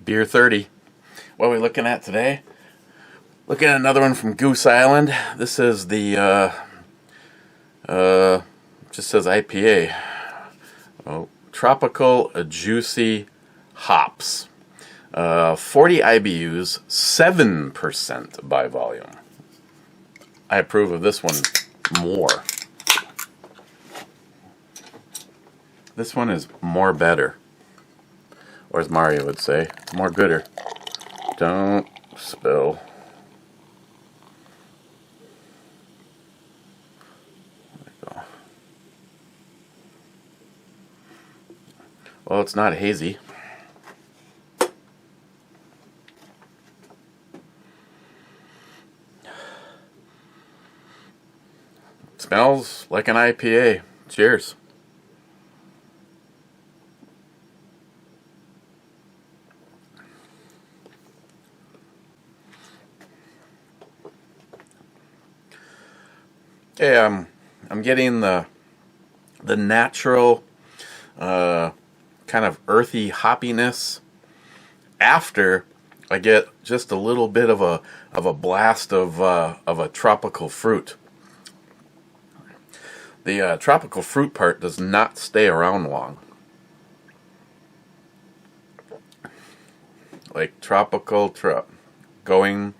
Beer 30. What are we looking at today? Looking at another one from Goose Island. This is the, just says IPA. Oh, Tropical Juicy Hops. 40 IBUs, 7% by volume. I approve of this one more. This one is more better. Or as Mario would say, more gooder. Don't spill. There we go. Well, it's not hazy. It smells like an IPA. Cheers. Okay, I'm getting the natural kind of earthy hoppiness after I get just a little bit of a blast of a tropical fruit. The tropical fruit part does not stay around long. Like tropical going.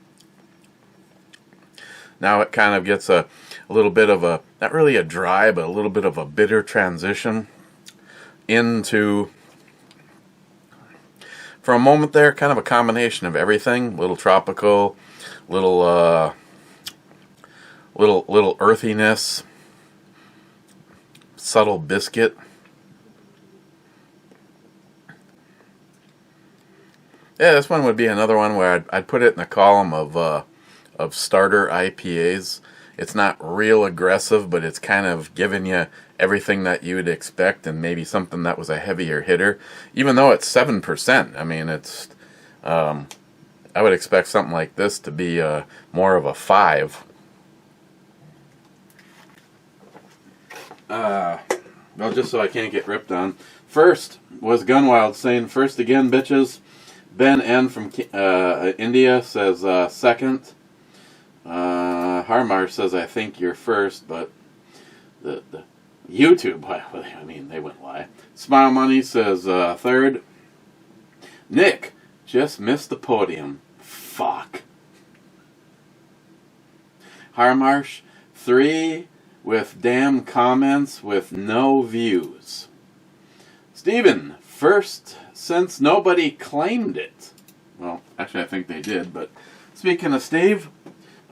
Now it kind of gets a little bit of a, not really a dry, but a little bit of a bitter transition into, for a moment there, kind of a combination of everything. Little tropical, little earthiness, subtle biscuit. Yeah, this one would be another one where I'd put it in the column of starter IPAs. It's not real aggressive, but it's kind of giving you everything that you would expect, and maybe something that was a heavier hitter. Even though it's 7%, I mean, it's I would expect something like this to be more of a 5. Well, just so I can't get ripped on. First was Gunwild saying, "First again, bitches." Ben N from India says second. Harmar says, "I think you're first," but the YouTube, I mean, they wouldn't lie. Smile Money says third. Nick just missed the podium. Fuck. Harmarsh 3 with damn comments with no views. Steven, first since nobody claimed it. Well, actually I think they did, but speaking of Steve,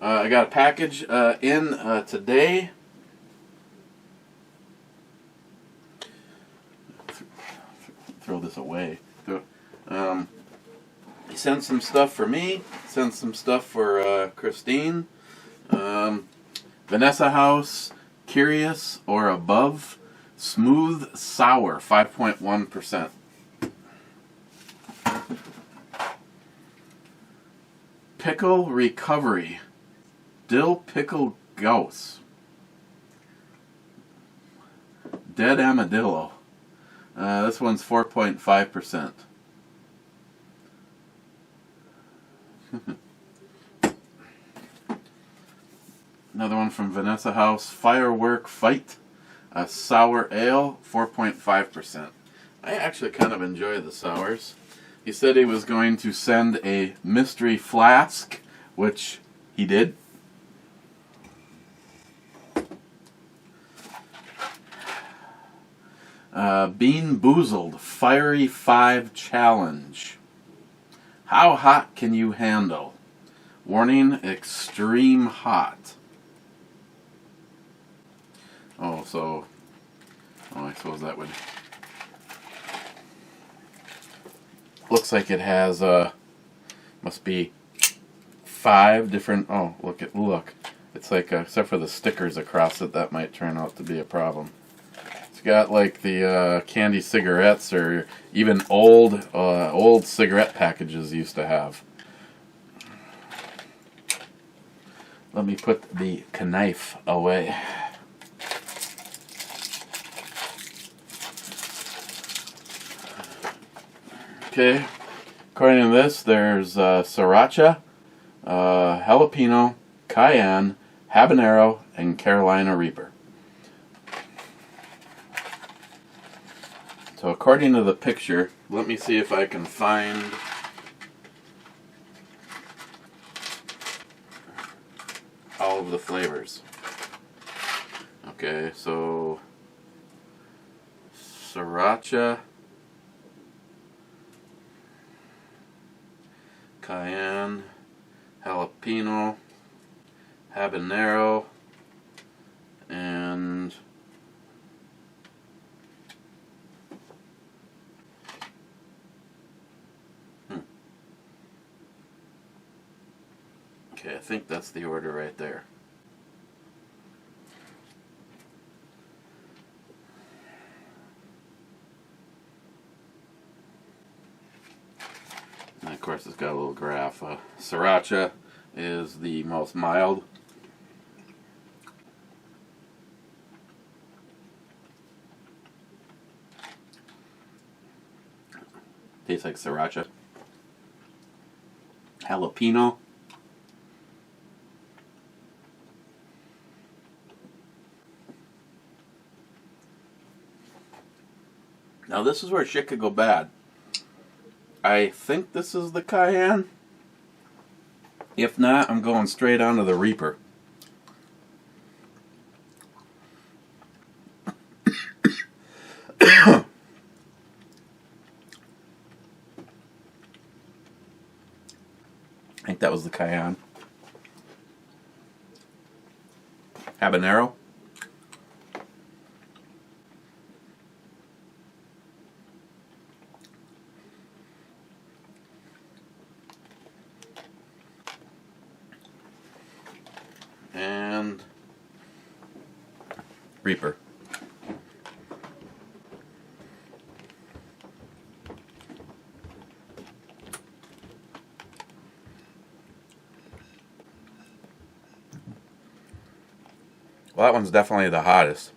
I got a package in today. Throw this away. He sent some stuff for me. Sent some stuff for Christine. Vanessa House, Curious or Above, Smooth Sour, 5.1%. Pickle Recovery, Dill Pickle Goose, Dead Amadillo. This one's 4.5%. Another one from Vanessa House, Firework Fight, a sour ale, 4.5%. I actually kind of enjoy the sours. He said he was going to send a mystery flask, which he did. Bean Boozled Fiery 5 Challenge. How hot can you handle? Warning, extreme hot. Oh, so... Oh, I suppose that would... Looks like it has, must be 5 different... Oh, look. It's like, except for the stickers across it, that might turn out to be a problem. It's got like the candy cigarettes, or even old cigarette packages used to have. Let me put the knife away. Okay, according to this, there's sriracha, jalapeno, cayenne, habanero, and Carolina Reaper. So according to the picture, let me see if I can find all of the flavors. Okay, so sriracha, cayenne, jalapeno, habanero, and okay, I think that's the order right there. And of course, it's got a little graph. Sriracha is the most mild. Tastes like sriracha. Jalapeno. Now this is where shit could go bad. I think this is the cayenne. If not, I'm going straight onto the Reaper. I think that was the cayenne. Habanero. And Reaper. Well, that one's definitely the hottest.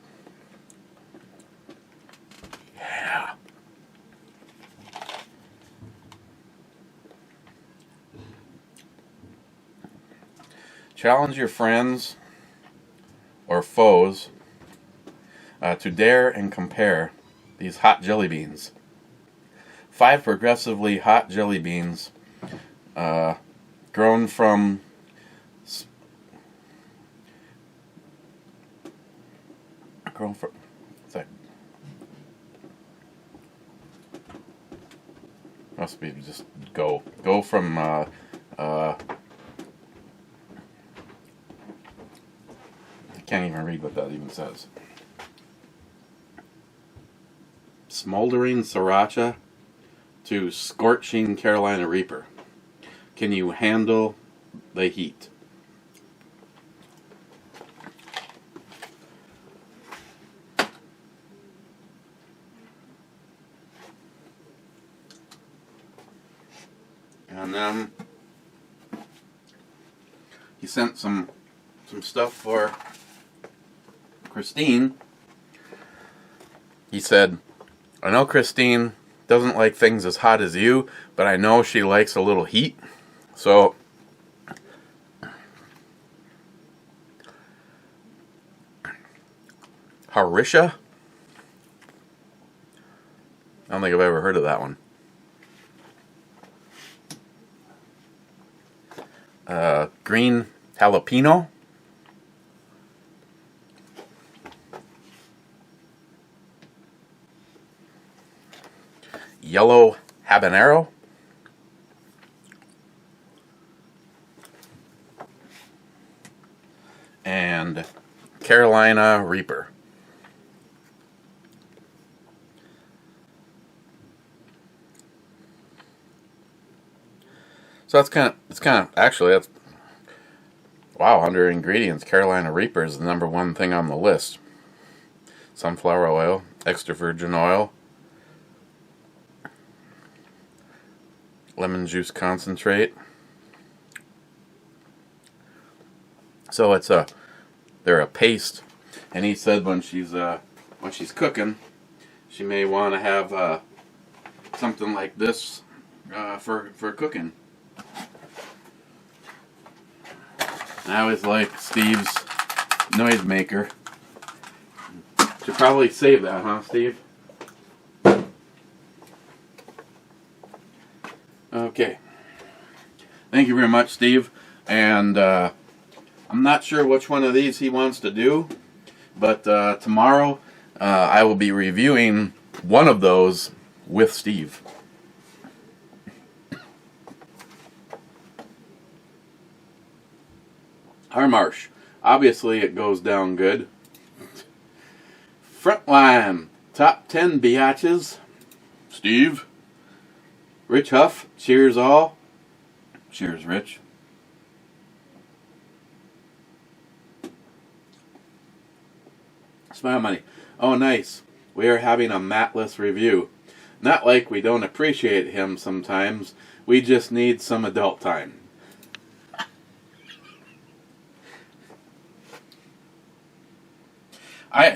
Yeah. Challenge your friends or foes to dare and compare these hot jelly beans. 5 progressively hot jelly beans grown from what's that? Must be just go from I can't even read what that even says. Smoldering sriracha to scorching Carolina Reaper. Can you handle the heat? And then he sent some stuff for Christine. He said, I know Christine doesn't like things as hot as you, but I know she likes a little heat. So Harisha? I don't think I've ever heard of that one. Green jalapeno. Yellow habanero. And Carolina Reaper. So that's wow, under ingredients, Carolina Reaper is the number one thing on the list. Sunflower oil, extra virgin oil, lemon juice concentrate, So they're a paste, and he said when she's cooking, she may want to have something like this for cooking. I always like Steve's noisemaker. Should probably save that, huh, Steve? Okay. Thank you very much, Steve. And I'm not sure which one of these he wants to do, but tomorrow I will be reviewing one of those with Steve. Harmarsh. Obviously it goes down good. Frontline. Top 10 biatches. Steve. Rich Huff. Cheers all. Cheers, Rich. Smile money. Oh, nice. We are having a Matless review. Not like we don't appreciate him sometimes. We just need some adult time.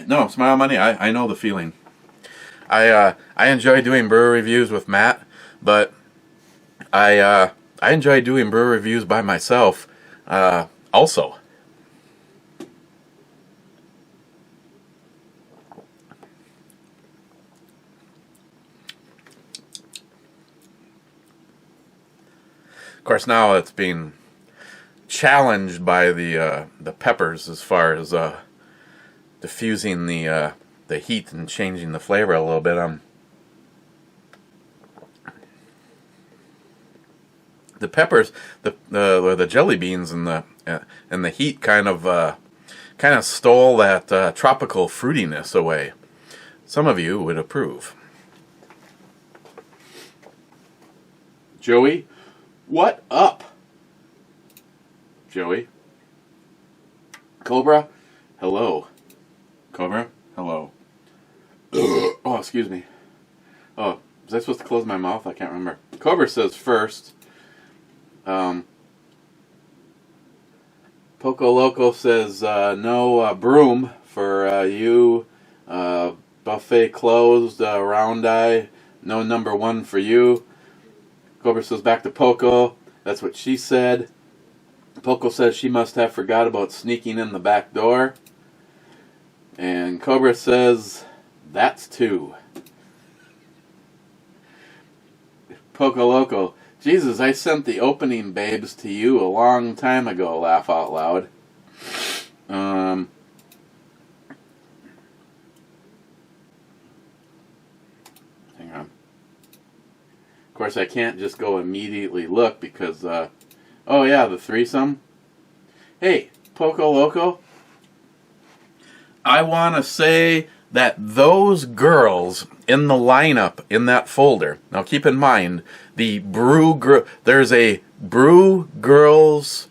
No, Smile Money, I know the feeling. I enjoy doing brewer reviews with Matt, but I enjoy doing brewer reviews by myself also. Of course, now it's being challenged by the peppers as far as diffusing the heat and changing the flavor a little bit. The peppers, the jelly beans, and the heat kind of stole that tropical fruitiness away. Some of you would approve. Joey, what up? Joey. Cobra, hello. Cobra, hello. Oh, excuse me. Oh, was I supposed to close my mouth? I can't remember. Cobra says first. Poco Loco says no broom for you. Buffet closed. Round eye. No number one for you. Cobra says back to Poco. That's what she said. Poco says she must have forgot about sneaking in the back door. And Cobra says that's two. Poco Loco. Jesus, I sent the opening babes to you a long time ago, laugh out loud. Hang on. Of course, I can't just go immediately look because, oh yeah, the threesome. Hey, Poco Loco. I want to say that those girls in the lineup in that folder, now keep in mind, there's a Brew Girls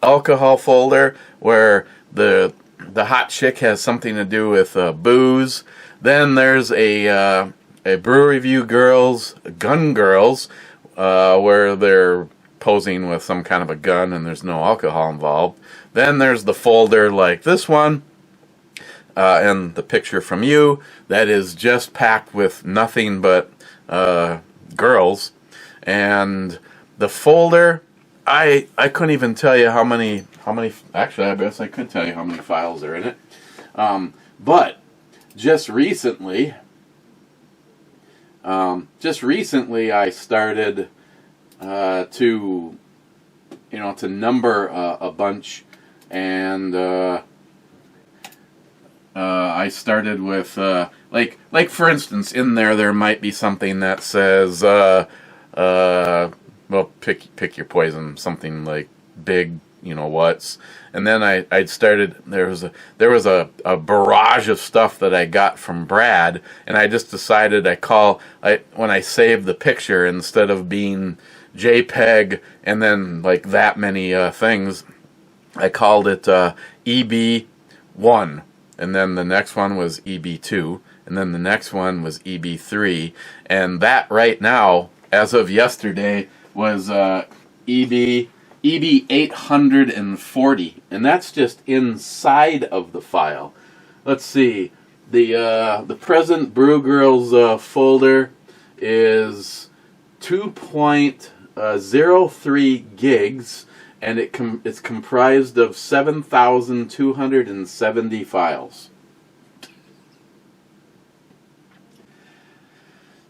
alcohol folder where the hot chick has something to do with booze. Then there's a Brew Review Girls, Gun Girls, where they're posing with some kind of a gun and there's no alcohol involved. Then there's the folder like this one, and the picture from you that is just packed with nothing but girls. And the folder, I couldn't even tell you how many. Actually, I guess I could tell you how many files are in it. But just recently, I started to number a bunch, and I started with like for instance, in there might be something that says well, pick your poison, something like big, what's, and then I started, there was a barrage of stuff that I got from Brad, and I just decided when I saved the picture, instead of being JPEG and then like that many things, I called it EB1, and then the next one was EB2, and then the next one was EB3, and that right now, as of yesterday, was EB EB 840, and that's just inside of the file. Let's see, the present Brew Girls folder is 2.03 gigs, and it's comprised of 7,270 files.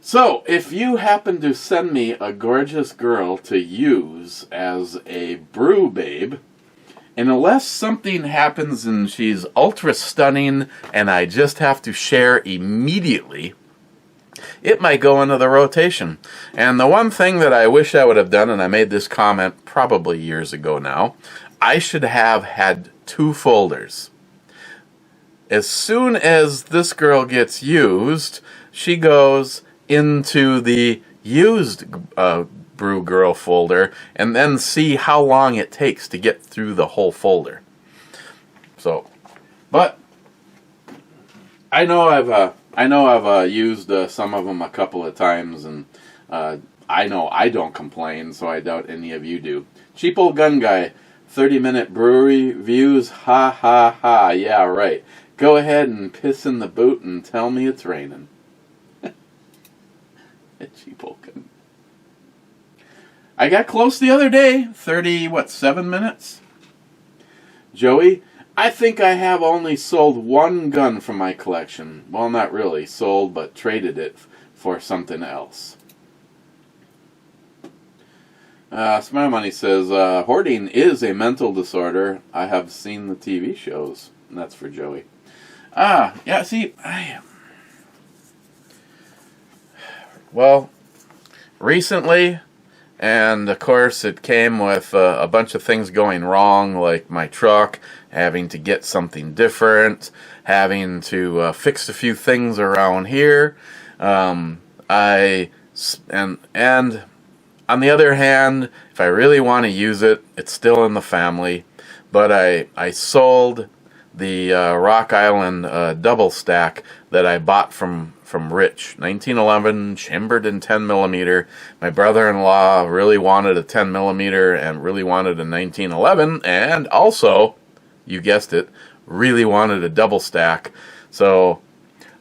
So, if you happen to send me a gorgeous girl to use as a brew babe, and unless something happens and she's ultra stunning and I just have to share immediately, it might go into the rotation. And the one thing that I wish I would have done, and I made this comment probably years ago now, I should have had 2 folders. As soon as this girl gets used, she goes into the used Brew Girl folder, and then see how long it takes to get through the whole folder. So, but I know I've used some of them a couple of times, and I know I don't complain, so I doubt any of you do. Cheap Old Gun Guy, 30-minute brewery views, ha ha ha, yeah right. Go ahead and piss in the boot and tell me it's raining. Cheap Old Gun. I got close the other day, 7 minutes? Joey, I think I have only sold 1 gun from my collection. Well, not really sold, but traded it for something else. Smile Money says, hoarding is a mental disorder. I have seen the TV shows. And that's for Joey. Yeah, see, well, recently, and of course it came with a bunch of things going wrong, like my truck, having to get something different, having to fix a few things around here. And on the other hand, if I really want to use it, it's still in the family. But I sold the Rock Island double stack that I bought from Rich, 1911, chambered in 10mm. My brother-in-law really wanted a 10mm and really wanted a 1911, and also, you guessed it, really wanted a double stack. So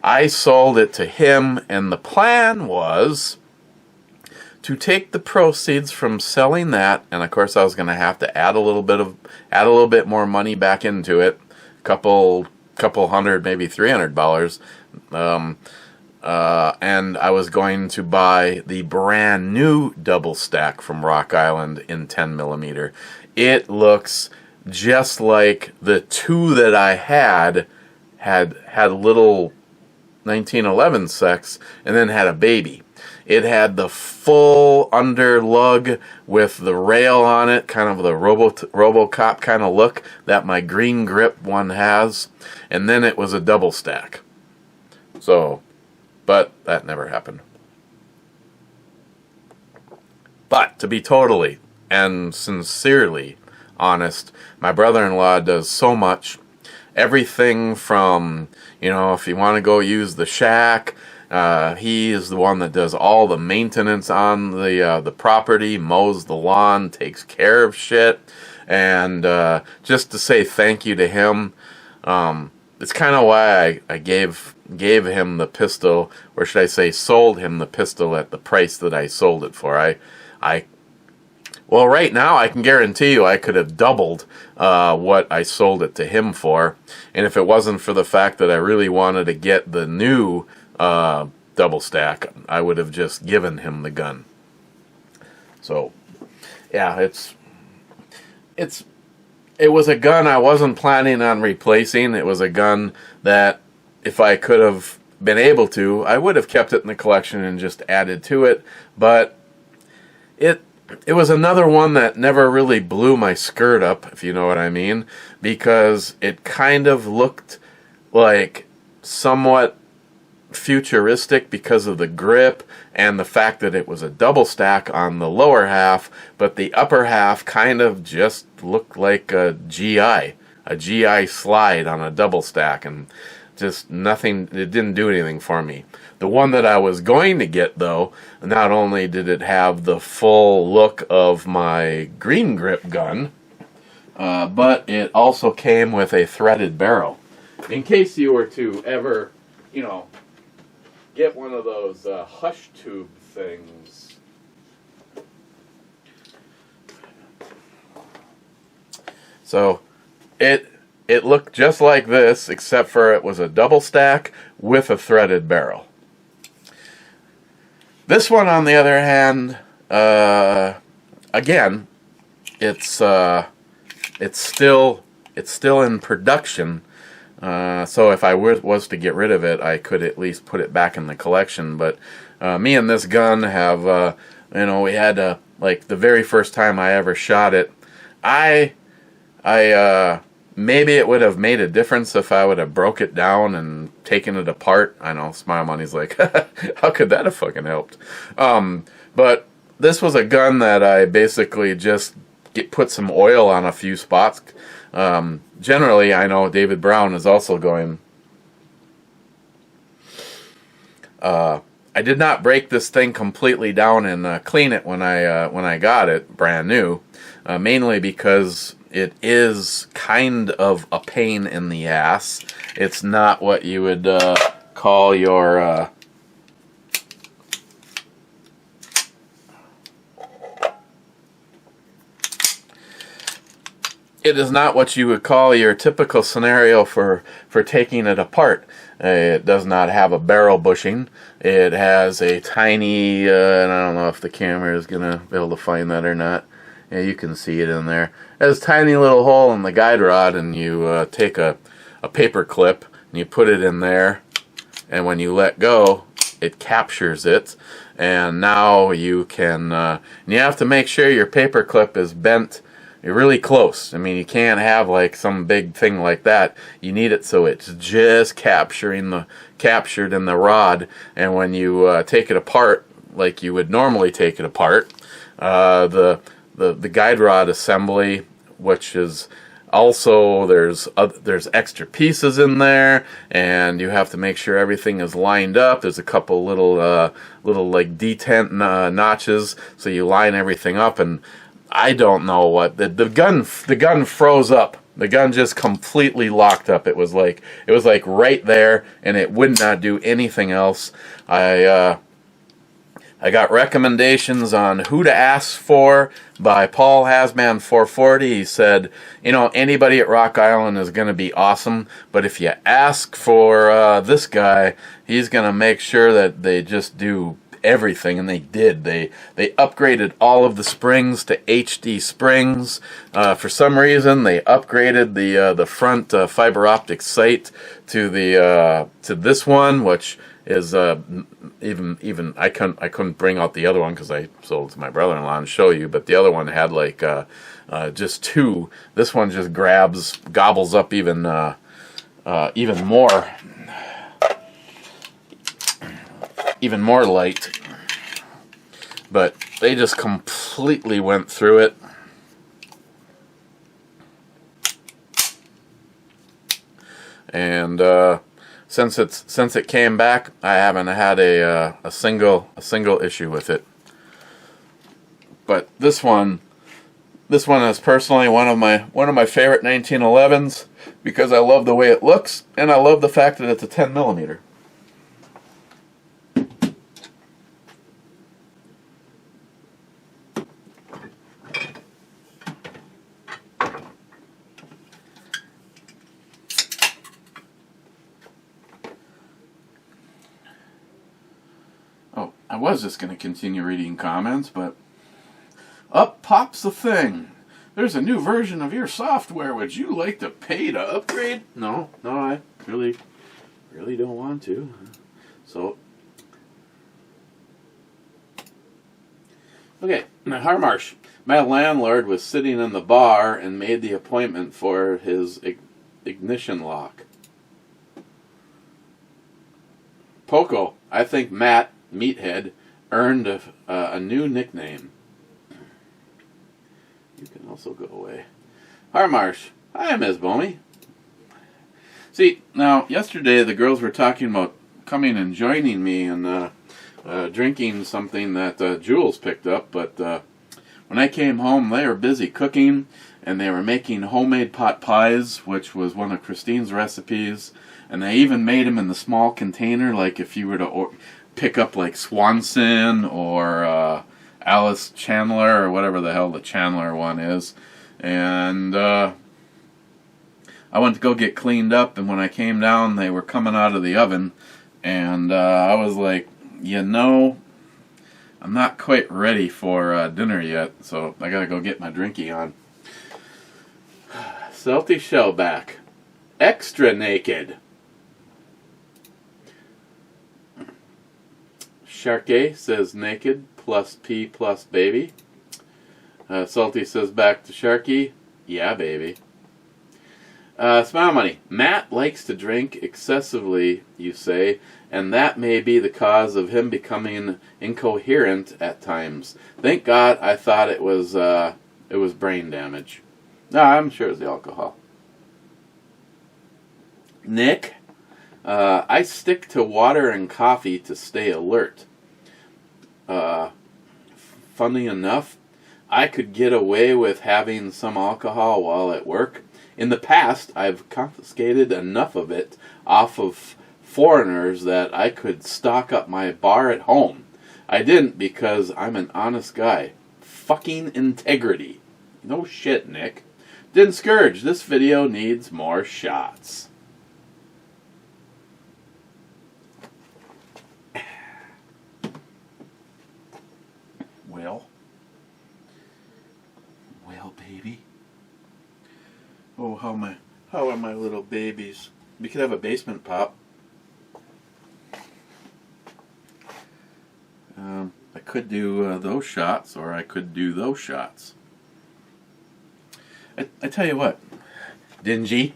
I sold it to him, and the plan was to take the proceeds from selling that, and of course I was going to have to add a little bit more money back into it, couple hundred, maybe $300. And I was going to buy the brand new double stack from Rock Island in 10mm. It looks just like the 2 that I had little 1911 sex and then had a baby. It had the full under lug with the rail on it, kind of the RoboCop kind of look that my green grip one has, and then it was a double stack. So, but that never happened. But to be totally and sincerely honest, my brother-in-law does so much. Everything from, if you want to go use the shack, he is the one that does all the maintenance on the property, mows the lawn, takes care of shit, and just to say thank you to him, it's kind of why I gave him the pistol, or should I say sold him the pistol at the price that I sold it for. Well, right now I can guarantee you I could have doubled what I sold it to him for, and if it wasn't for the fact that I really wanted to get the new double stack, I would have just given him the gun. So, yeah, it was a gun I wasn't planning on replacing. It was a gun that, if I could have been able to, I would have kept it in the collection and just added to it, but it was another one that never really blew my skirt up, if you know what I mean, because it kind of looked like somewhat futuristic because of the grip and the fact that it was a double stack on the lower half, but the upper half kind of just looked like a GI slide on a double stack, and just nothing. It didn't do anything for me. The one that I was going to get, though, not only did it have the full look of my green grip gun, but it also came with a threaded barrel. In case you were to ever, you know, get one of those hush tube things. So it looked just like this, except for it was a double stack with a threaded barrel. This one, on the other hand, again, it's still in production. So if I was to get rid of it, I could at least put it back in the collection. But me and this gun have, you know, we had like the very first time I ever shot it, I maybe it would have made a difference if I would have broke it down and taken it apart. I know, Smile Money's like, how could that have fucking helped? But this was a gun that I basically just put some oil on a few spots. Generally, I know David Brown is also going. I did not break this thing completely down and clean it when I got it brand new, mainly because it is kind of a pain in the ass. It's not what you would call your it is not what you would call your typical scenario for taking it apart. It does not have a barrel bushing. It has a tiny, and I don't know if the camera is going to be able to find that or not. Yeah, you can see it in there. It has a tiny little hole in the guide rod, and you take a paper clip and you put it in there, and when you let go, it captures it. And now you can, you have to make sure your paper clip is bent really close. I mean, you can't have like some big thing like that. You need it so it's just captured in the rod. And when you take it apart, like you would normally take it apart, the guide rod assembly, which is also there's extra pieces in there, and you have to make sure everything is lined up. There's a couple little like detent notches, so you line everything up. And I don't know what the gun froze up. The gun just completely locked up. It was like right there, and it would not do anything else. I got recommendations on who to ask for by Paul Hasman 440. He said, you know, anybody at Rock Island is going to be awesome, but if you ask for this guy, he's going to make sure that they just do everything. And they did. They upgraded all of the springs to HD springs. For some reason, they upgraded the front fiber optic sight to this one, which is even I couldn't bring out the other one because I sold it to my brother-in-law and show you, but the other one had like just two. This one just gobbles up even more light. But they just completely went through it. And since it came back, I haven't had a single issue with it. But this one is personally one of my favorite 1911s because I love the way it looks, and I love the fact that it's a 10 millimeter. I was just going to continue reading comments, but up pops the thing. There's a new version of your software. Would you like to pay to upgrade? No, I really don't want to. So, okay, Harmarsh. My landlord was sitting in the bar and made the appointment for his ignition lock. Poco, I think Matt Meathead earned a new nickname. You can also go away. Harmarsh. Hi, Ms. Bomey. See, now, yesterday the girls were talking about coming and joining me and drinking something that Jules picked up, but when I came home, they were busy cooking, and they were making homemade pot pies, which was one of Christine's recipes, and they even made them in the small container, like if you were to pick up like Swanson or Alice Chandler or whatever the hell the Chandler one is. And I went to go get cleaned up, and when I came down, they were coming out of the oven, and I was like, you know, I'm not quite ready for dinner yet, so I gotta go get my drinky on. Salty Shellback. Extra naked. Sharkey says naked plus P plus baby. Salty says back to Sharky, yeah baby. Smile Money. Matt likes to drink excessively, you say, and that may be the cause of him becoming incoherent at times. Thank God I thought it was brain damage. No, I'm sure it's the alcohol. Nick, I stick to water and coffee to stay alert. Funny enough, I could get away with having some alcohol while at work. In the past, I've confiscated enough of it off of foreigners that I could stock up my bar at home. I didn't because I'm an honest guy. Fucking integrity. No shit, Nick. Didn't scourge. This video needs more shots. Well, baby. Oh, how are my little babies? We could have a basement pop. I could do those shots, or I could do those shots. I tell you what, Dingy.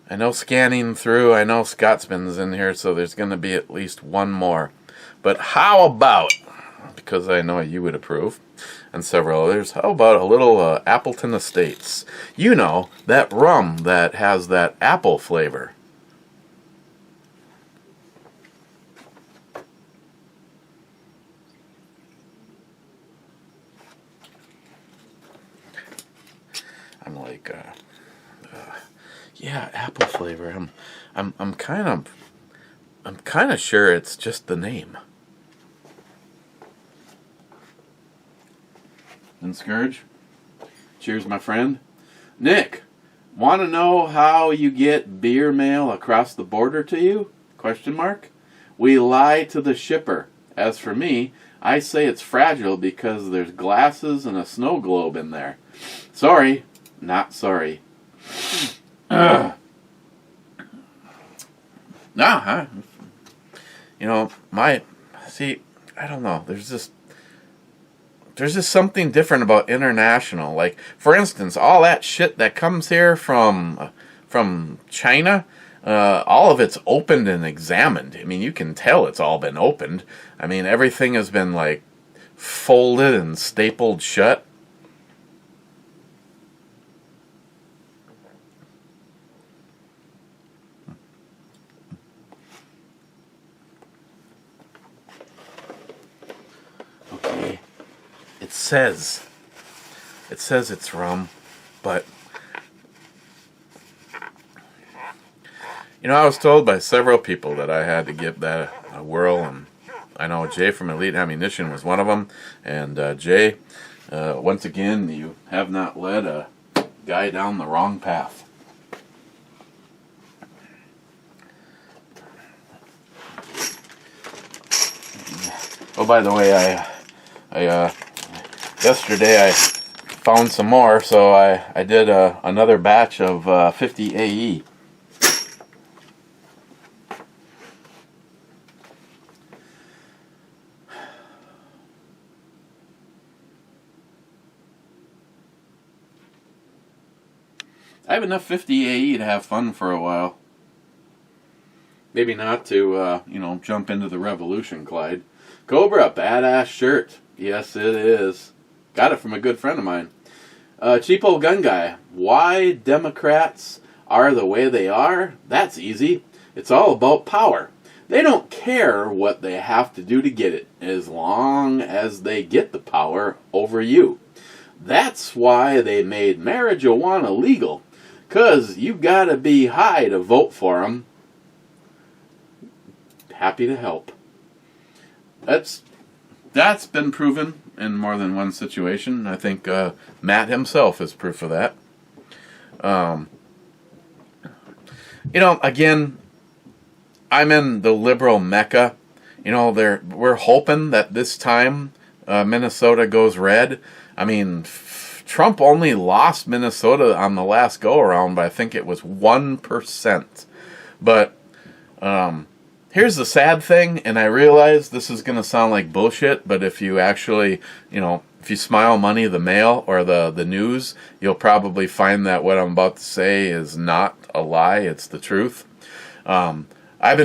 I know scanning through, I know Scotsman's in here, so there's going to be at least one more. But how about, because I know you would approve, and several others, how about a little Appleton Estates? You know, that rum that has that apple flavor. I'm like, yeah, apple flavor. I'm kind of sure it's just the name. And Scourge, cheers, my friend. Nick, want to know how you get beer mail across the border to you? Question mark. We lie to the shipper. As for me, I say it's fragile because there's glasses and a snow globe in there. Sorry, not sorry. Nah, huh? You know, I don't know. There's just something different about international. Like, for instance, all that shit that comes here from China, all of it's opened and examined. I mean, you can tell it's all been opened. I mean, everything has been, like, folded and stapled shut. Okay. It says it's rum, but you know, I was told by several people that I had to give that a whirl, and I know Jay from Elite Ammunition was one of them. And Jay, once again, you have not led a guy down the wrong path. Oh, by the way, I yesterday I found some more, so I did another batch of 50 AE. I have enough 50 AE to have fun for a while. Maybe not to, jump into the revolution, Clyde. Cobra, badass shirt. Yes, it is. Got it from a good friend of mine. Cheap old gun guy. Why Democrats are the way they are? That's easy. It's all about power. They don't care what they have to do to get it, as long as they get the power over you. That's why they made marijuana legal, 'cause you gotta be high to vote for 'em. Happy to help. That's been proven in more than one situation. I think Matt himself is proof of that. Again, I'm in the liberal mecca. We're hoping that this time Minnesota goes red. I mean, Trump only lost Minnesota on the last go-around by I think it was 1%. But here's the sad thing, and I realize this is going to sound like bullshit, but if you actually, if you smile money the mail or the news, you'll probably find that what I'm about to say is not a lie, it's the truth. I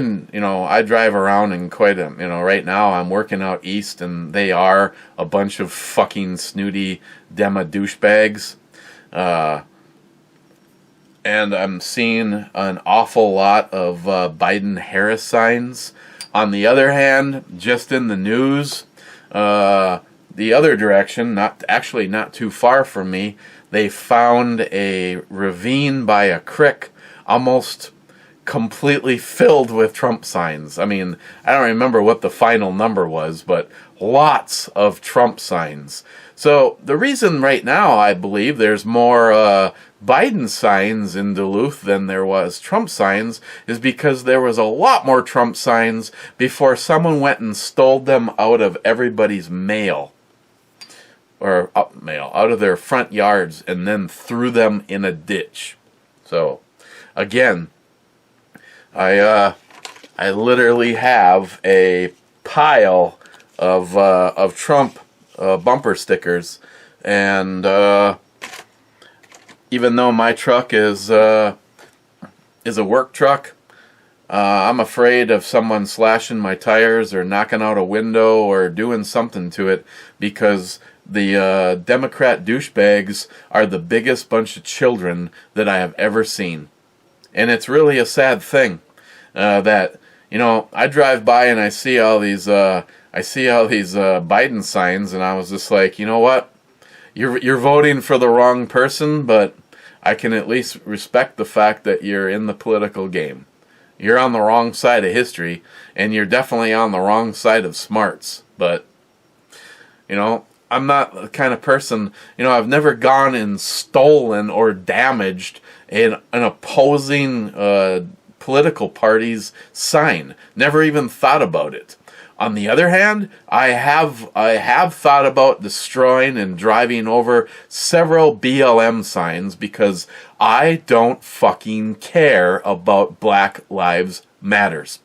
drive around in quite a, right now I'm working out east and they are a bunch of fucking snooty Dema douchebags. And I'm seeing an awful lot of Biden-Harris signs. On the other hand, just in the news, the other direction, not too far from me, they found a ravine by a creek almost completely filled with Trump signs. I mean, I don't remember what the final number was, but lots of Trump signs. So the reason right now I believe there's more Biden signs in Duluth than there was Trump signs is because there was a lot more Trump signs before someone went and stole them out of everybody's mail. Or out of their front yards and then threw them in a ditch. So, again, I literally have a pile of Trump bumper stickers, and even though my truck is a work truck, I'm afraid of someone slashing my tires or knocking out a window or doing something to it because the Democrat douchebags are the biggest bunch of children that I have ever seen. And it's really a sad thing that, I drive by and I see all these Biden signs, and I was just like, you know what? You're voting for the wrong person, but I can at least respect the fact that you're in the political game. You're on the wrong side of history, and you're definitely on the wrong side of smarts. But, I'm not the kind of person, I've never gone and stolen or damaged an opposing political party's sign. Never even thought about it. On the other hand, I have thought about destroying and driving over several BLM signs because I don't fucking care about Black Lives Matters.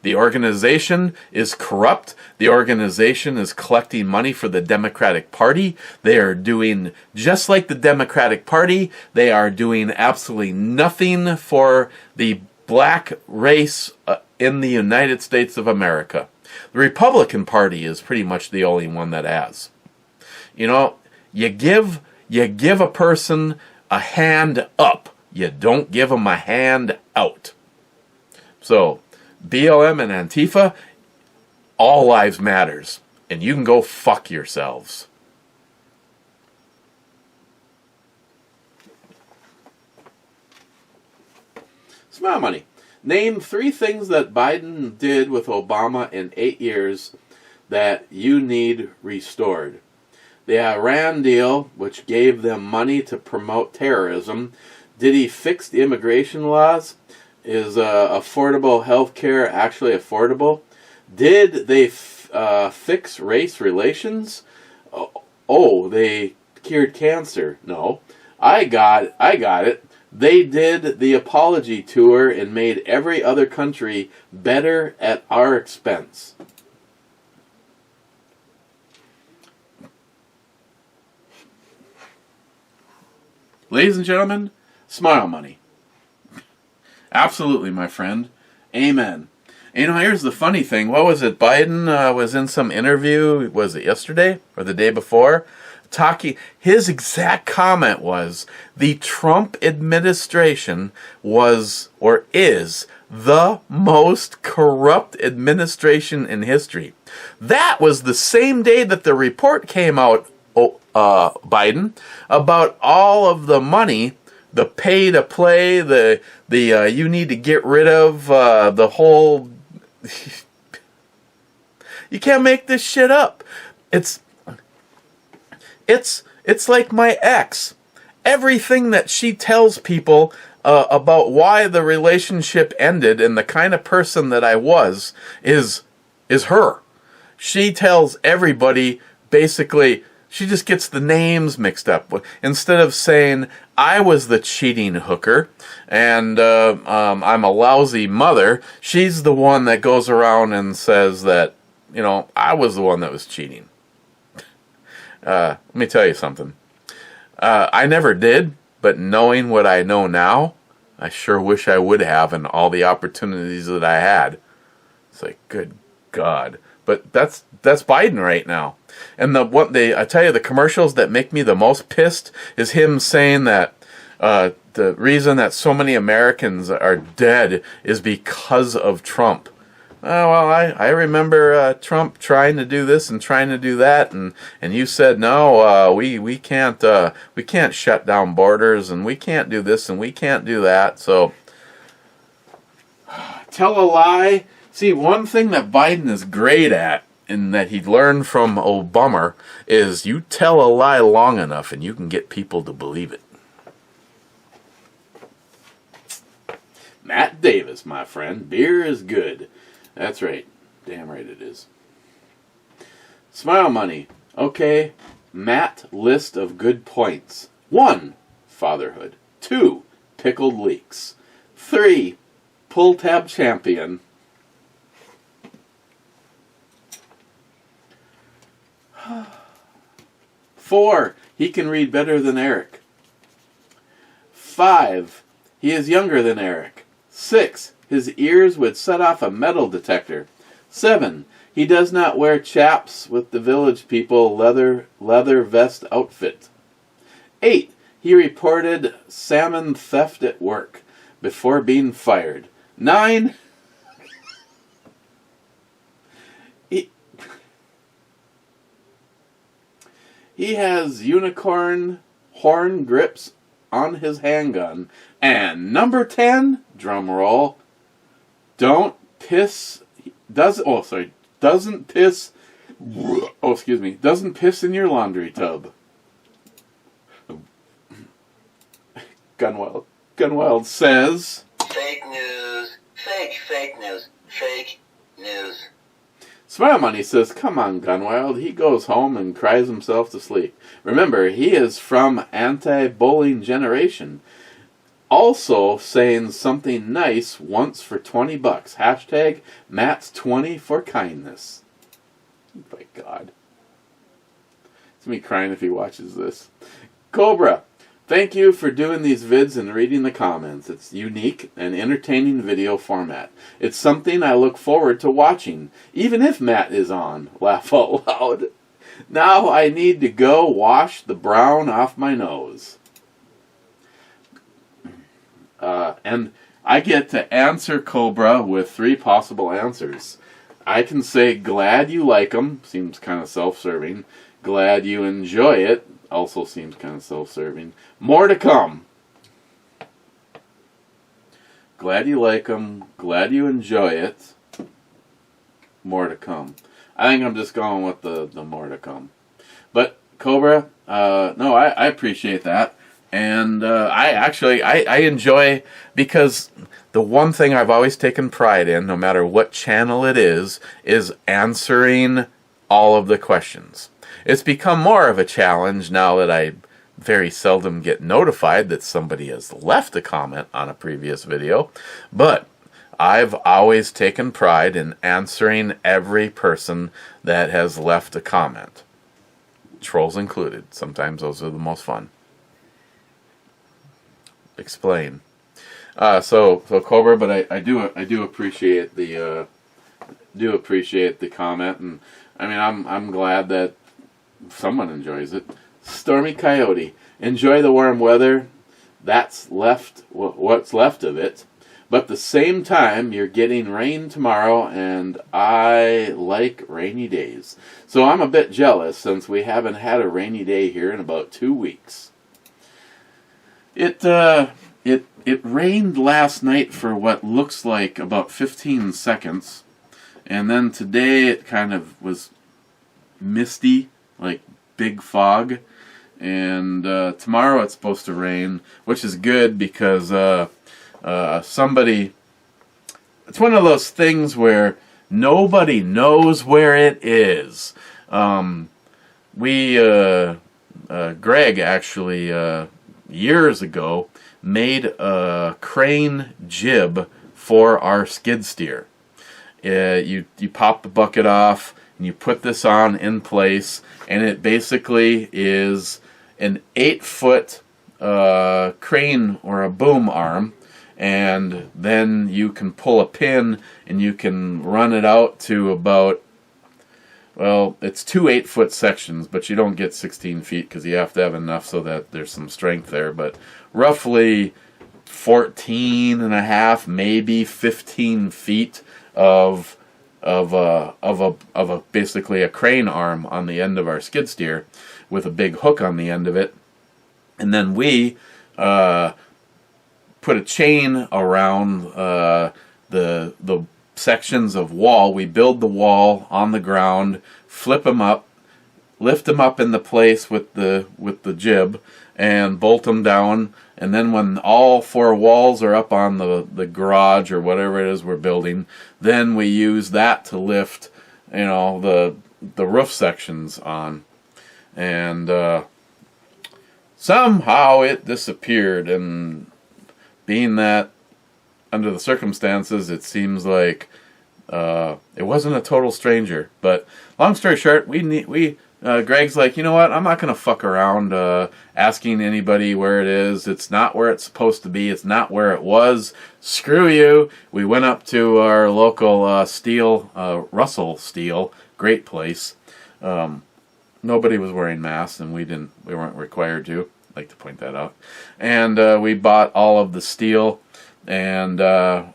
The organization is corrupt. The organization is collecting money for the Democratic Party. They are doing just like the Democratic Party. They are doing absolutely nothing for the black race in the United States of America. The Republican Party is pretty much the only one that has. You give a person a hand up. You don't give them a hand out. So, BLM and Antifa, all lives matters. And you can go fuck yourselves. Smile money. Name 3 things that Biden did with Obama in 8 years that you need restored. The Iran deal, which gave them money to promote terrorism. Did he fix the immigration laws? Is affordable health care actually affordable? Did they fix race relations? Oh, they cured cancer. No. I got it. They did the apology tour and made every other country better at our expense. Ladies and gentlemen, smile money. Absolutely, my friend. Amen. Here's the funny thing. What was it? Biden was in some interview, was it yesterday or the day before? His exact comment was, the Trump administration was or is the most corrupt administration in history. That was the same day that the report came out, Biden, about all of the money, the pay to play, the you need to get rid of the whole. You can't make this shit up. It's like my ex. Everything that she tells people about why the relationship ended and the kind of person that I was is her. She tells everybody, basically, she just gets the names mixed up. Instead of saying, I was the cheating hooker and I'm a lousy mother, she's the one that goes around and says that, I was the one that was cheating. Let me tell you something. I never did, but knowing what I know now, I sure wish I would have, and all the opportunities that I had. It's like, good God. But that's Biden right now. And I tell you, the commercials that make me the most pissed is him saying that the reason that so many Americans are dead is because of Trump. Well, I remember Trump trying to do this and trying to do that, and you said no, we can't shut down borders, and we can't do this and we can't do that. So tell a lie. See, one thing that Biden is great at, and that he learned from Obama, is you tell a lie long enough and you can get people to believe it. Matt Davis, my friend, beer is good. That's right. Damn right it is. Smile Money. Okay. Matt list of good points. 1. Fatherhood. 2. Pickled leeks. 3. Pull tab champion. 4. He can read better than Eric. 5. He is younger than Eric. 6. His ears would set off a metal detector. 7. He does not wear chaps with the village people leather vest outfit. 8. He reported salmon theft at work before being fired. 9. He has unicorn horn grips on his handgun. And number 10, drum roll, doesn't piss in your laundry tub. Gunwild says, fake news, fake news, fake news. Smile Money says, come on, Gunwild. He goes home and cries himself to sleep. Remember, he is from anti-bullying generation. Also saying something nice once for $20. Hashtag Matt's20 for kindness. My God. It's me crying if he watches this. Cobra, thank you for doing these vids and reading the comments. It's unique and entertaining video format. It's something I look forward to watching, even if Matt is on. Laugh out loud. Now I need to go wash the brown off my nose. And I get to answer Cobra with 3 possible answers. I can say, glad you like them, seems kind of self-serving. Glad you enjoy it, also seems kind of self-serving. More to come. Glad you like them, glad you enjoy it. More to come. I think I'm just going with the more to come. But Cobra, no, I appreciate that. And I enjoy, because the one thing I've always taken pride in, no matter what channel it is answering all of the questions. It's become more of a challenge now that I very seldom get notified that somebody has left a comment on a previous video. But I've always taken pride in answering every person that has left a comment. Trolls included. Sometimes those are the most fun. Explain. So Cobra, but I do appreciate the do appreciate the comment, and I mean, I'm glad that someone enjoys it. Stormy Coyote, enjoy the warm weather. That's left what's left of it. But at the same time, you're getting rain tomorrow, and I like rainy days. So I'm a bit jealous since we haven't had a rainy day here in about 2 weeks. It rained last night for what looks like about 15 seconds, and then today it kind of was misty, like big fog, and tomorrow it's supposed to rain, which is good because somebody, it's one of those things where nobody knows where it is. Greg actually years ago made a crane jib for our skid steer. You pop the bucket off and you put this on in place, and it basically is an 8-foot crane or a boom arm, and then you can pull a pin and you can run it out to about, well, it's 2 8-foot sections, but you don't get 16 feet because you have to have enough so that there's some strength there, but roughly 14 and a half, maybe 15 feet of basically a crane arm on the end of our skid steer with a big hook on the end of it. And then we put a chain around the sections of wall. We build the wall on the ground, flip them up, lift them up into place with the jib, and bolt them down. And then when all 4 walls are up on the garage or whatever it is we're building, then we use that to lift, the roof sections on. And somehow it disappeared, and being that under the circumstances, it seems like it wasn't a total stranger. But long story short, Greg's like, you know what? I'm not going to fuck around asking anybody where it is. It's not where it's supposed to be. It's not where it was. Screw you. We went up to our local steel, Russell Steel, great place. Nobody was wearing masks, and we weren't required to. I'd like to point that out. And we bought all of the steel and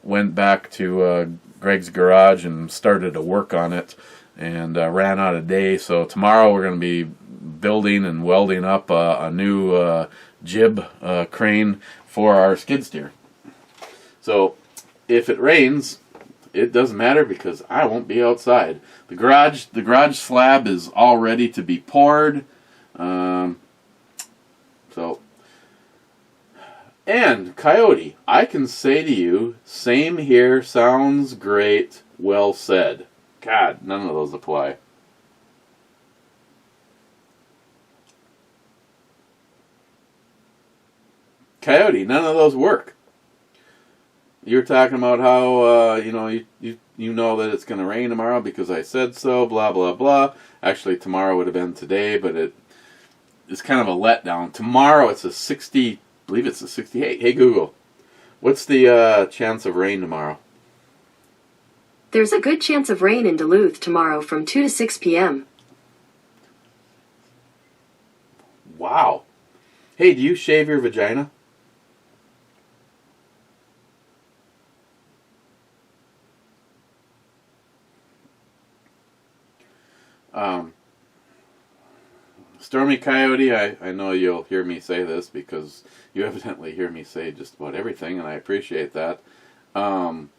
went back to Greg's garage and started to work on it, and ran out of day. So tomorrow we're going to be building and welding up a new jib crane for our skid steer. So if it rains, it doesn't matter because I won't be outside. The garage slab is all ready to be poured. And Coyote, I can say to you, same here, sounds great, well said. God, none of those apply. Coyote, none of those work. You're talking about how you know that it's going to rain tomorrow because I said so, blah blah blah. Actually, tomorrow would have been today, but it's kind of a letdown. Tomorrow it's a 60. I believe it's a 68. Hey Google, what's the chance of rain tomorrow? There's a good chance of rain in Duluth tomorrow from 2 to 6 p.m. Wow. Hey, do you shave your vagina? Stormy Coyote, I know you'll hear me say this because you evidently hear me say just about everything, and I appreciate that. I'm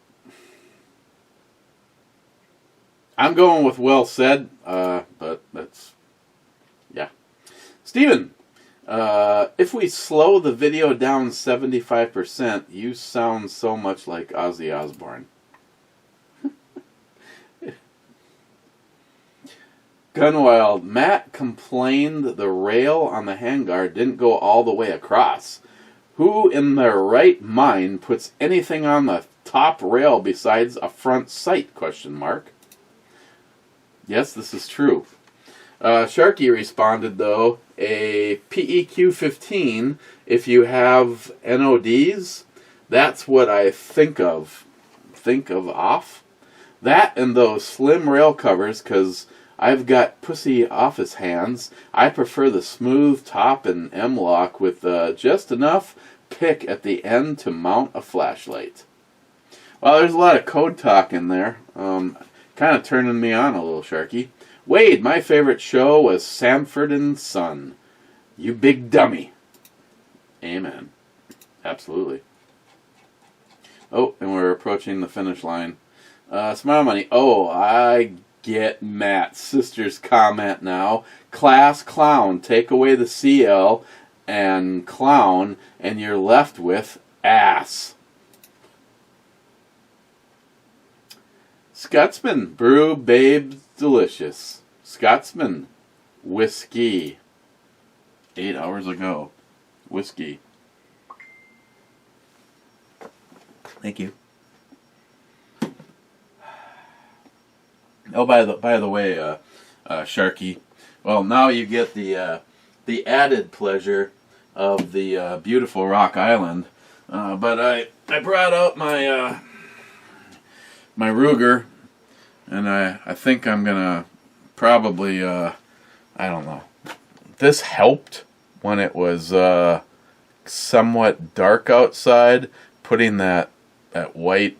going with well said, but that's, yeah. Steven, if we slow the video down 75%, you sound so much like Ozzy Osbourne. Gunwild, Matt complained the rail on the handguard didn't go all the way across. Who in their right mind puts anything on the top rail besides a front sight? ? Yes, this is true. Sharky responded, though, a PEQ-15, if you have NODs, that's what I think of. Think of off. That and those slim rail covers, because I've got pussy office hands. I prefer the smooth top and M-lock with just enough pick at the end to mount a flashlight. Well, there's a lot of code talk in there. Kind of turning me on a little, Sharky. Wade, my favorite show was Sanford and Son. You big dummy. Amen. Absolutely. Oh, and we're approaching the finish line. Smile Money. Oh, I get Matt's sister's comment now. Class clown. Take away the CL and clown, and you're left with ass. Scotsman. Brew babes delicious. Scotsman. Whiskey. 8 hours ago. Whiskey. Thank you. Oh, by the way, Sharky. Well, now you get the added pleasure of the beautiful Rock Island. But I brought out my my Ruger, and I think I'm gonna probably I don't know. This helped when it was somewhat dark outside. Putting that white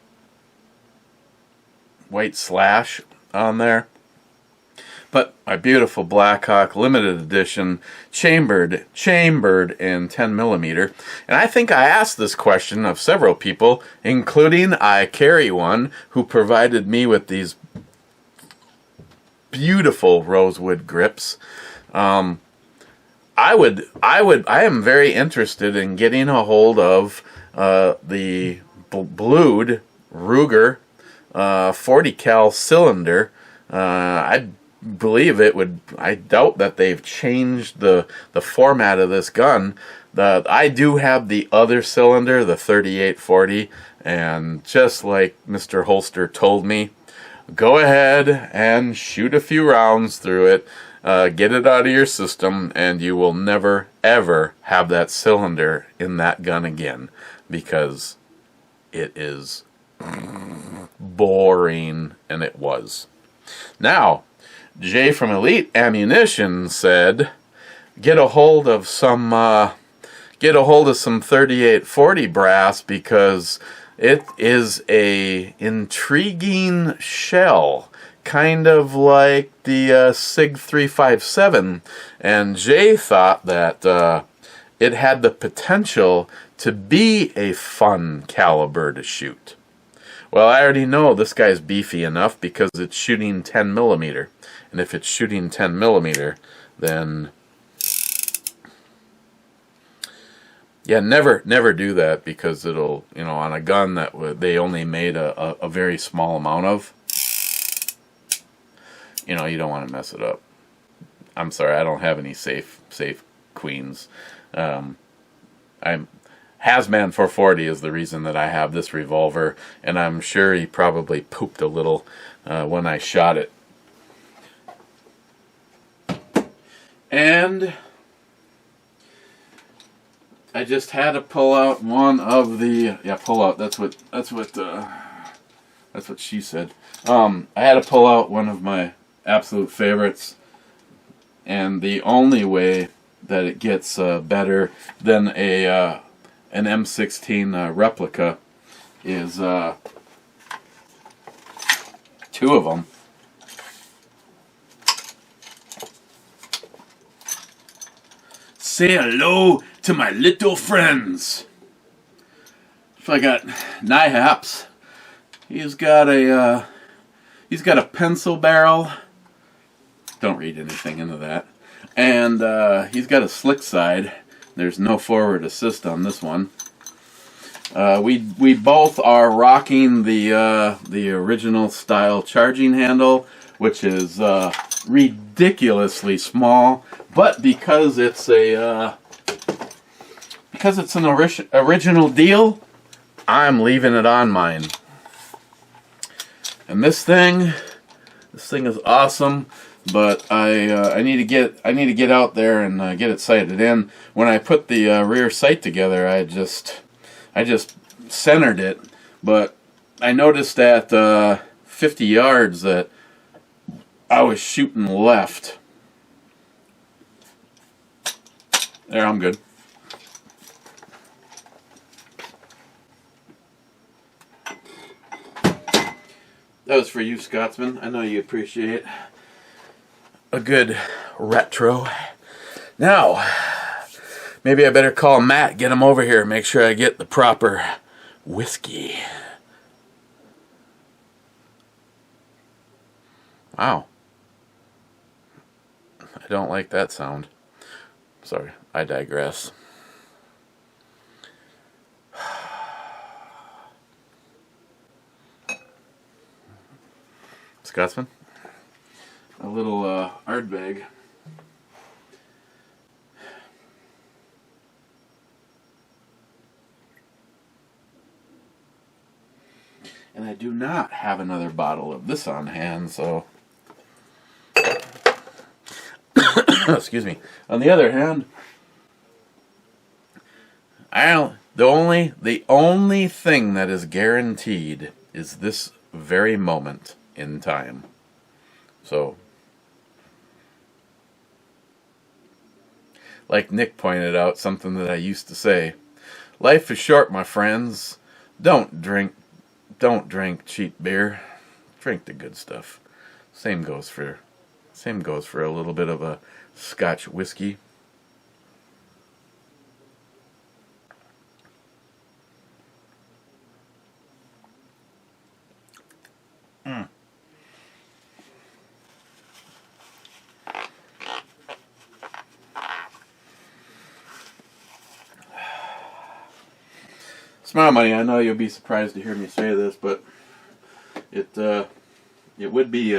slash on there. But my beautiful Blackhawk limited edition chambered in 10mm. And I think I asked this question of several people, including I Carry One, who provided me with these beautiful rosewood grips. I am very interested in getting a hold of the blued Ruger 40 cal cylinder. I believe it would. I doubt that they've changed the format of this gun. I do have the other cylinder, the 3840, and just like Mr. Holster told me, go ahead and shoot a few rounds through it. Get it out of your system, and you will never ever have that cylinder in that gun again, because it is boring, and it was. Now, Jay from Elite Ammunition said, get a hold of some 3840 brass, because it is a intriguing shell, kind of like the SIG 357, and Jay thought that it had the potential to be a fun caliber to shoot. Well, I already know this guy's beefy enough because it's shooting 10mm. And if it's shooting 10mm, then yeah, never do that, because it'll, on a gun that they only made a very small amount of, you don't want to mess it up. I'm sorry, I don't have any safe queens. Hazman 440 is the reason that I have this revolver, and I'm sure he probably pooped a little when I shot it. And I just had to pull out one of the pull out. That's what she said. I had to pull out one of my absolute favorites, and the only way that it gets better than an M16 replica is two of them. Say hello to my little friends. So I got Nihaps. He's got a pencil barrel. Don't read anything into that. And he's got a slick side. There's no forward assist on this one. We both are rocking the original style charging handle, which is ridiculously small, but because it's an original deal, I'm leaving it on mine. And this thing is awesome. But I need to get out there and get it sighted in. When I put the rear sight together, I just centered it, but I noticed that 50 yards that I was shooting left. There, I'm good. That was for you, Scotsman. I know you appreciate a good retro. Now, maybe I better call Matt, get him over here, make sure I get the proper whiskey. Wow. I don't like that sound. Sorry, I digress. Scotsman? A little art bag. And I do not have another bottle of this on hand, so... Excuse me. On the other hand, the only thing that is guaranteed is this very moment in time. So, like Nick pointed out, something that I used to say, life is short, my friends. Don't drink cheap beer. Drink the good stuff. Same goes for a little bit of a Scotch whiskey. Smile money. I know you'll be surprised to hear me say this, but it would be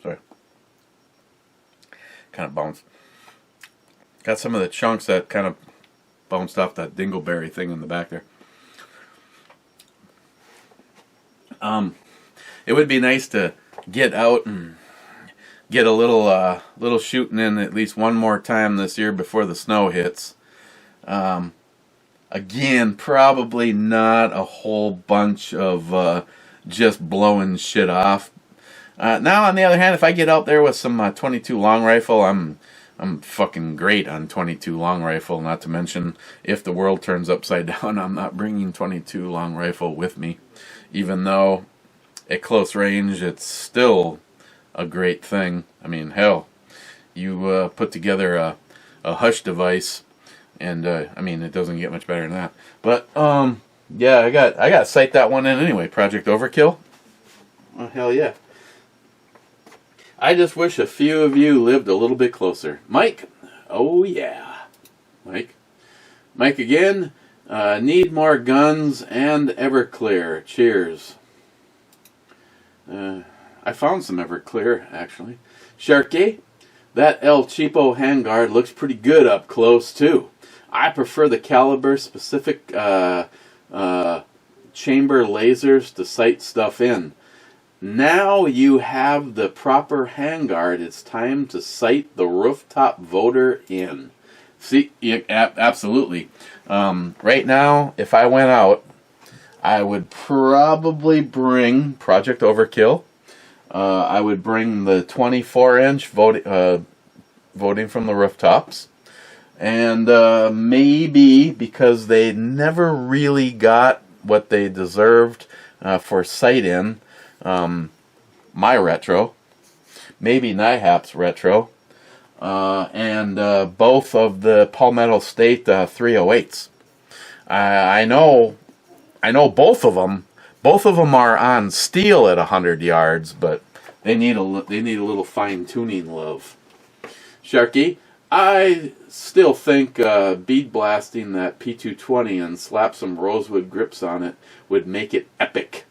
sorry, kind of bounced. Got some of the chunks that kind of bounced off that dingleberry thing in the back there. It would be nice to get out and get a little shooting in at least one more time this year before the snow hits. Again, probably not a whole bunch of just blowing shit off. Now, on the other hand, if I get out there with some 22 long rifle, I'm fucking great on 22 long rifle. Not to mention, if the world turns upside down, I'm not bringing 22 long rifle with me, even though at close range it's still a great thing. I mean, hell, you put together a hush device, and I mean, it doesn't get much better than that. But yeah, I got to sight that one in anyway. Project Overkill. Oh, hell yeah. I just wish a few of you lived a little bit closer. Mike, oh yeah, Mike again. Need more guns and Everclear. Cheers. I found some Everclear, actually. Sharky, that El Cheapo handguard looks pretty good up close, too. I prefer the caliber specific chamber lasers to sight stuff in. Now you have the proper handguard. It's time to sight the rooftop voter in. See, yeah, absolutely. Right now, if I went out, I would probably bring Project Overkill. I would bring the 24-inch voting from the rooftops. And maybe, because they never really got what they deserved for sight-in, my retro, maybe NIHAP's retro, and both of the Palmetto State 308s. I know both of them. Both of them are on steel at 100 yards, but they need a little fine tuning, love. Sharky, I still think bead blasting that P220 and slap some rosewood grips on it would make it epic.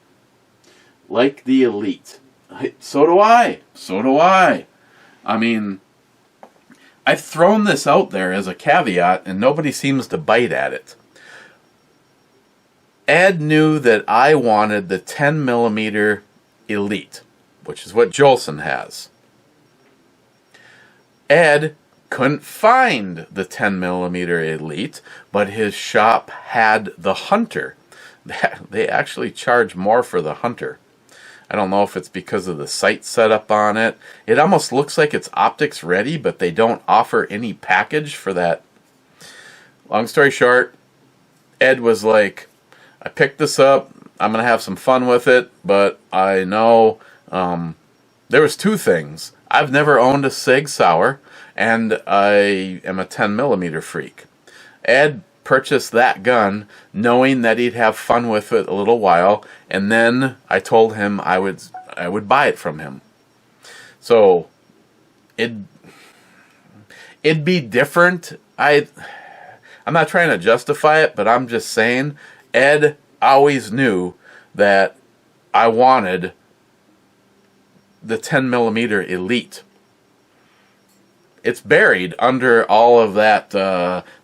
Like the Elite. So do I. I mean, I've thrown this out there as a caveat, and nobody seems to bite at it. Ed knew that I wanted the 10mm Elite, which is what Jolson has. Ed Couldn't find the 10 millimeter Elite, but his shop had the Hunter. They actually charge more for the Hunter. I don't know if it's because of the sight setup on it. It almost looks like it's optics ready, but they don't offer any package for that. Long story short, Ed was like, I picked this up. I'm going to have some fun with it, but I know there was two things. I've never owned a Sig Sauer, and I am a 10 millimeter freak. Ed purchased that gun knowing that he'd have fun with it a little while, and then I told him I would buy it from him. So it'd be different. I'm not trying to justify it, but I'm just saying Ed always knew that I wanted the 10 millimeter Elite. It's buried under all of that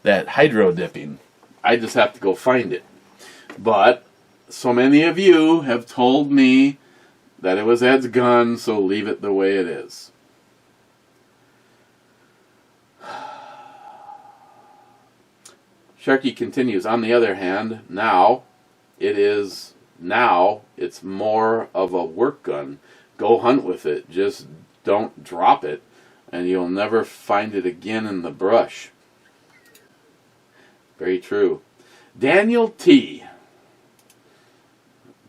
hydro dipping. I just have to go find it. But so many of you have told me that it was Ed's gun, so leave it the way it is. Sharky continues, on the other hand, now it's more of a work gun. Go hunt with it. Just don't drop it, and you'll never find it again in the brush. Very true. Daniel T.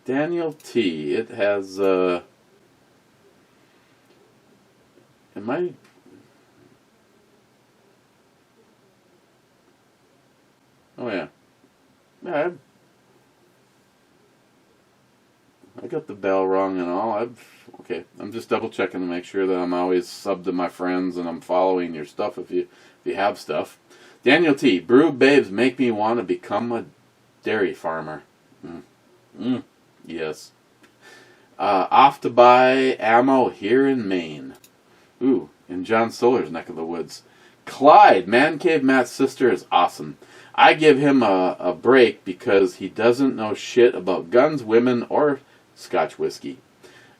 It has, oh yeah. Yeah, I got the bell wrong and all. Okay, I'm just double checking to make sure that I'm always subbed to my friends and I'm following your stuff if you have stuff. Daniel T. Brew babes make me want to become a dairy farmer. Yes. Off to buy ammo here in Maine. Ooh, in John Solar's neck of the woods. Clyde, Man Cave Matt's sister, is awesome. I give him a break because he doesn't know shit about guns, women, or Scotch whiskey.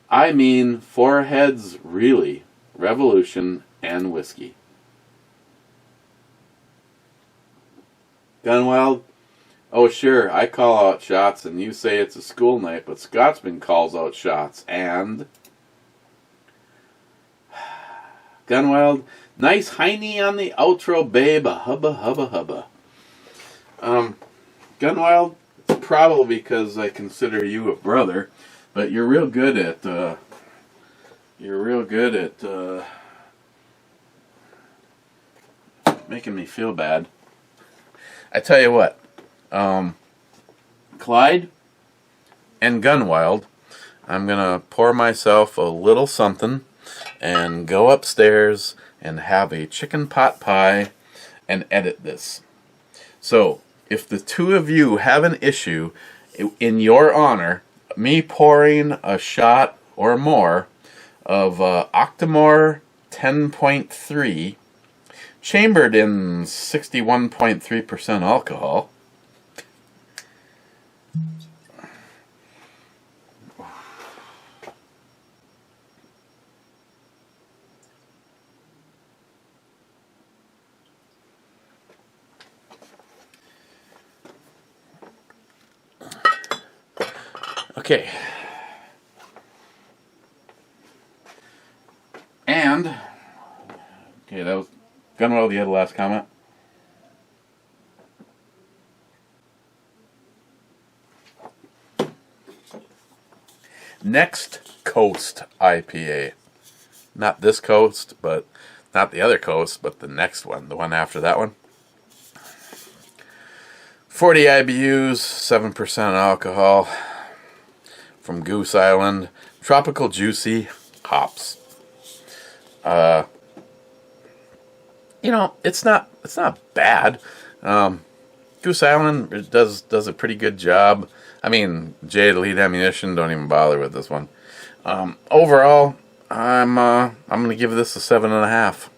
I mean, foreheads, really. Revolution and whiskey. Gunwild, oh sure, I call out shots and you say it's a school night, but Scotsman calls out shots and... Gunwild, nice hiney on the outro, babe, a hubba hubba hubba. Gunwild, it's probably because I consider you a brother, but you're real good at making me feel bad. I tell you what, Clyde and Gunwild, I'm gonna pour myself a little something and go upstairs and have a chicken pot pie and edit this. So, if the two of you have an issue, in your honor, me pouring a shot or more of Octomore 10.3, chambered in 61.3% alcohol, okay. And, okay, that was Gunwell, you had the last comment? Next Coast IPA. Not this coast, but not the other coast, but the next one, the one after that one. 40 IBUs, 7% alcohol, from Goose Island, tropical juicy hops. You know, it's not bad. Goose Island does a pretty good job. I mean, Jade Elite Ammunition, don't even bother with this one. Overall, I'm gonna give this a 7.5.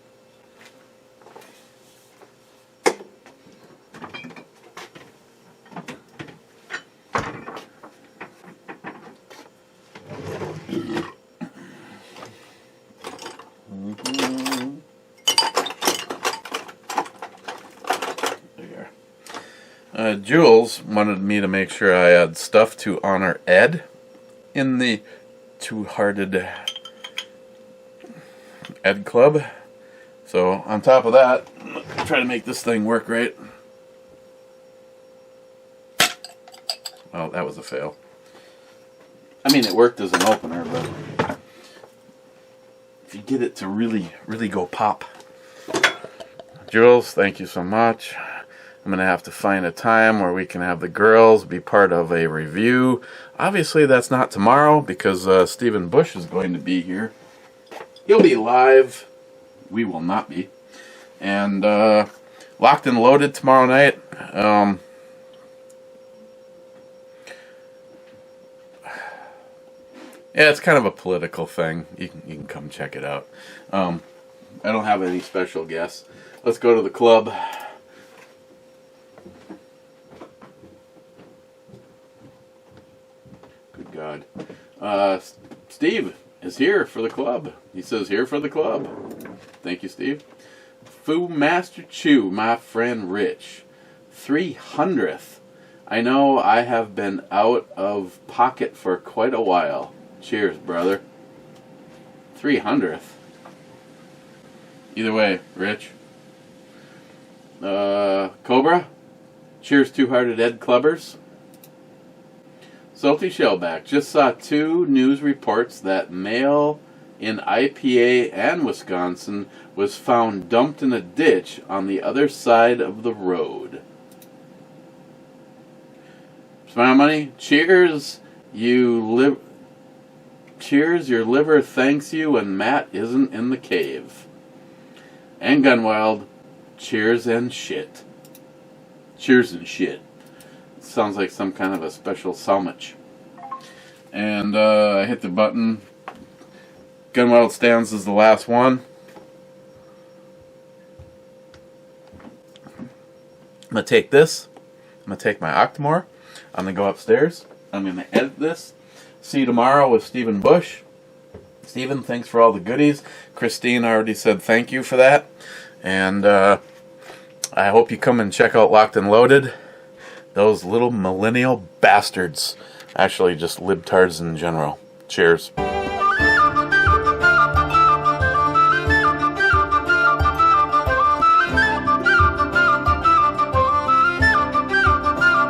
Jules wanted me to make sure I had stuff to honor Ed in the Two-Hearted Ed Club. So on top of that, try to make this thing work right. Oh, that was a fail. I mean, it worked as an opener, but if you get it to really, really go pop. Jules, thank you so much. I'm going to have to find a time where we can have the girls be part of a review. Obviously, that's not tomorrow because Stephen Bush is going to be here. He'll be live. We will not be. And Locked and Loaded tomorrow night. Yeah, it's kind of a political thing. You can come check it out. I don't have any special guests. Let's go to the club. Good God. Steve is here for the club. He says here for the club. Thank you, Steve. Fu Master Chew, my friend Rich. 300th. I know I have been out of pocket for quite a while. Cheers, brother. 300th. Either way, Rich. Cobra. Cheers, Two-Hearted Ed Clubbers. Salty Shellback. Just saw 2 news reports that male in IPA and Wisconsin was found dumped in a ditch on the other side of the road. Smile money. Cheers, Cheers, your liver thanks you and Matt isn't in the cave. And Gunwild, cheers and shit. Cheers and shit. Sounds like some kind of a special sandwich. And I hit the button. Gunwild Stands is the last one. I'm going to take this. I'm going to take my Octomore. I'm going to go upstairs. I'm going to edit this. See you tomorrow with Stephen Bush. Stephen, thanks for all the goodies. Christine already said thank you for that. And I hope you come and check out Locked and Loaded. Those little millennial bastards. Actually, just libtards in general. Cheers.